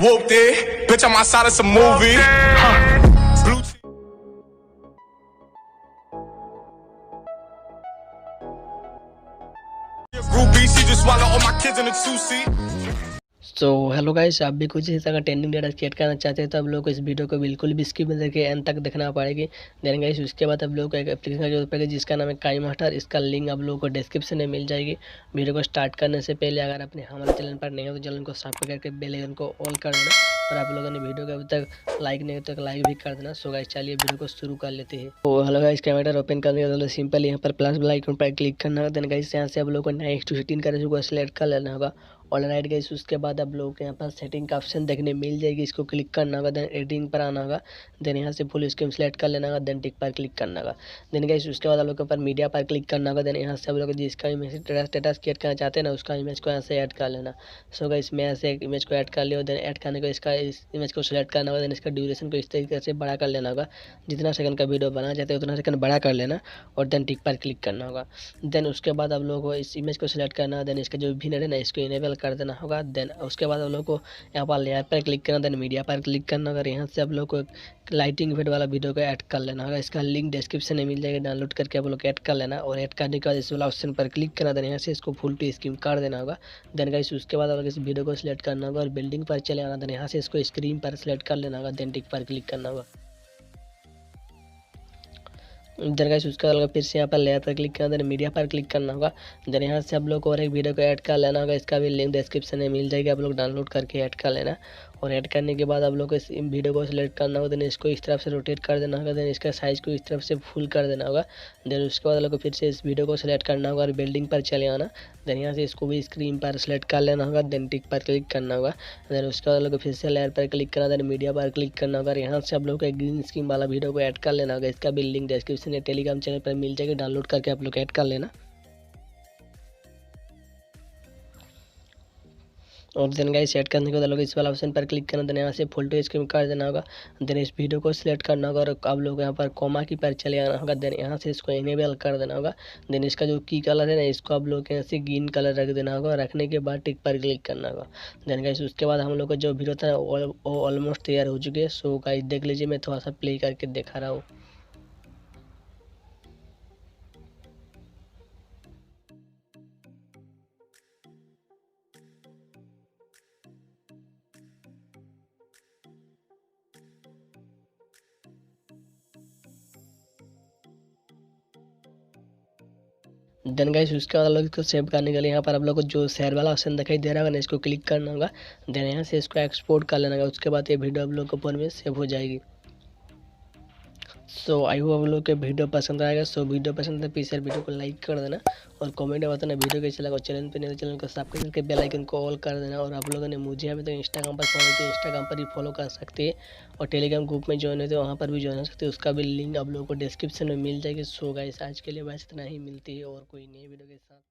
Whooped it, bitch, I'm outside of some movie. Blue cheese. Groupie, she just swallow all my kids in a two-seat. So hello guys, आप भी कुछ इस तरह का trending data create करना चाहते हैं तो आप लोग को इस वीडियो को बिल्कुल भी स्किप में करके एंड तक देखना पड़ेगी। देन गाइस उसके बाद आप लोग को एक एप्लीकेशन की जरूरत पड़ेगी जिसका नाम है काइमास्टर। इसका लिंक आप लोगों को डिस्क्रिप्शन में मिल जाएगी। वीडियो को स्टार्ट करने से पहले अगर आपने हमारे चैनल पर नहीं हो तो चैनल को सब्सक्राइब करके बेल आइकन को ऑल कर देना, और आप लोगों ने वीडियो को अभी तक लाइक नहीं तो लाइक भी कर देना। सो गाइस चलिए वीडियो को शुरू कर लेते हैं। तो हेलो गाइस, कैमरा ओपन करने के लिए सिंपल यहाँ पर प्लस आइकन पर क्लिक करना होगा। देन गाइस यहाँ से आप लोग को नेक्स्ट 16 का रेशो को सिलेक्ट कर लेना होगा। ऑलराइट गाइस, उसके बाद आप लोगों को यहाँ पर सेटिंग का ऑप्शन देखने मिल जाएगी, इसको क्लिक करना होगा। देन एडिटिंग पर आना होगा। देन यहाँ से फुल स्क्रीन सेलेक्ट कर लेना होगा। देन टिक पर क्लिक करना होगा। देन गाइस उसके बाद आप लोग के ऊपर मीडिया पर क्लिक करना होगा। देन यहाँ से आप लोग जिसका इमेज स्टेटस क्रिएट करना चाहते हैं ना, उसका इमेज को यहाँ से ऐड कर लेना। सो गाइस मैं यहाँ से एक इमेज को ऐड कर लिया। देन ऐड करने को इसका इस इमेज को सिलेक्ट करना होगा। देन इसका ड्यूरेशन को इस तरीके से बड़ा कर लेना होगा। जितना सेकंड का वीडियो बनाना चाहते हैं उतना सेकंड बड़ा कर लेना और देन टिक पर क्लिक करना होगा। देन उसके बाद आप लोगों को इस इमेज को सिलेक्ट करना है। देन इसका जो भिन्न है ना, इसको इनेबल कर देना होगा। देन उसके बाद आप लोग को यहाँ पर लेयर पर क्लिक करना, देन मीडिया पर क्लिक करना होगा। यहाँ से आप लोग को लाइटिंग इफेक्ट वाला वीडियो को ऐड कर लेना होगा। इसका लिंक डिस्क्रिप्शन में मिल जाएगा, डाउनलोड करके आप लोग ऐड कर लेना। और ऐड करने के बाद इस वाला ऑप्शन पर क्लिक करना, देन यहाँ से इसको फुल टू स्क्रीन कर देना होगा। देन गाइस उसके बाद आप लोग इस वीडियो को सिलेक्ट करना होगा और बिल्डिंग पर चले आना। देन यहाँ से इसको स्क्रीन पर सिलेक्ट कर लेना होगा। देन टिक पर क्लिक करना होगा। देन गाइस उसके बाद फिर से यहाँ पर लेयर पर क्लिक करना, देन मीडिया पर क्लिक करना होगा। देन यहाँ से आप लोग को और एक वीडियो को ऐड कर लेना होगा। इसका भी लिंक डिस्क्रिप्शन में मिल जाएगा, आप लोग डाउनलोड करके ऐड कर लेना। और ऐड करने के बाद आप लोग को इस वीडियो को सिलेक्ट करना होगा। देन इसको इस तरफ से रोटेट कर देना होगा। देन इसका साइज़ को इस तरफ से फुल कर देना होगा। देन उसके बाद आप लोग को फिर से इस वीडियो को सिलेक्ट करना होगा और बिल्डिंग पर चले आना। देन यहाँ से इसको भी स्क्रीन पर सिलेक्ट कर लेना होगा। देन टिक पर क्लिक करना होगा। देन उसके बाद आप लोग को फिर से लेयर पर क्लिक करना, देन मीडिया पर क्लिक करना होगा। यहाँ से आप लोग को एक ग्रीन स्क्रीन वाला वीडियो को ऐड कर लेना होगा। इसका भी लिंक डिस्क्रिप्शन में टेलीग्राम चैनल पर मिल जाएगा, डाउनलोड करके आप लोग ऐड कर लेना। और देन गाइस सेट करने के बाद लोग इस वाला ऑप्शन पर क्लिक करना, देन यहाँ से फुल टू स्क्रीन कर देना होगा। देन इस वीडियो को सिलेक्ट करना होगा और आप लोग यहाँ पर कॉमा की पर चले आना होगा। देन यहाँ से इसको इनेबल कर देना होगा। देन इसका जो की कलर है ना, इसको आप लोग यहाँ से ग्रीन कलर रख देना होगा। रखने के बाद टिक पर क्लिक करना होगा। देन गाइस उसके बाद हम लोग का जो वीडियो था वो ऑलमोस्ट तैयार हो चुके हैं। सो गाइस देख लीजिए, मैं थोड़ा सा प्ले करके दिखा रहा हूँ। देन गाइस उसके बाद आप लोग इसको सेव करने के लिए यहाँ पर आप लोग को जो शेयर वाला ऑप्शन दिखाई दे रहा होगा ना, इसको क्लिक करना होगा। देन यहाँ से इसको एक्सपोर्ट कर लेना होगा। उसके बाद ये वीडियो आप लोग को फोन में सेव हो जाएगी। सो आई होप आप लोग के वीडियो पसंद आएगा। सो वीडियो पसंद है प्लीज यार वीडियो को लाइक कर देना और कमेंट में बताना वीडियो कैसे लगा। चैनल पे नहीं तो चैनल को सब्सक्राइब करके बेल आइकन को ऑल कर देना। और आप लोगों ने मुझे अभी तो इंस्टाग्राम पर फॉलो किया, इंस्टाग्राम पर ही फॉलो कर सकते हैं। और टेलीग्राम ग्रुप में ज्वाइन होते हैं, वहाँ पर भी ज्वाइन हो सकते हैं। उसका भी लिंक आप लोगों को डिस्क्रिप्शन में मिल जाएगी। सो गाइस आज के लिए बस इतना ही, मिलती है और कोई नई वीडियो के साथ।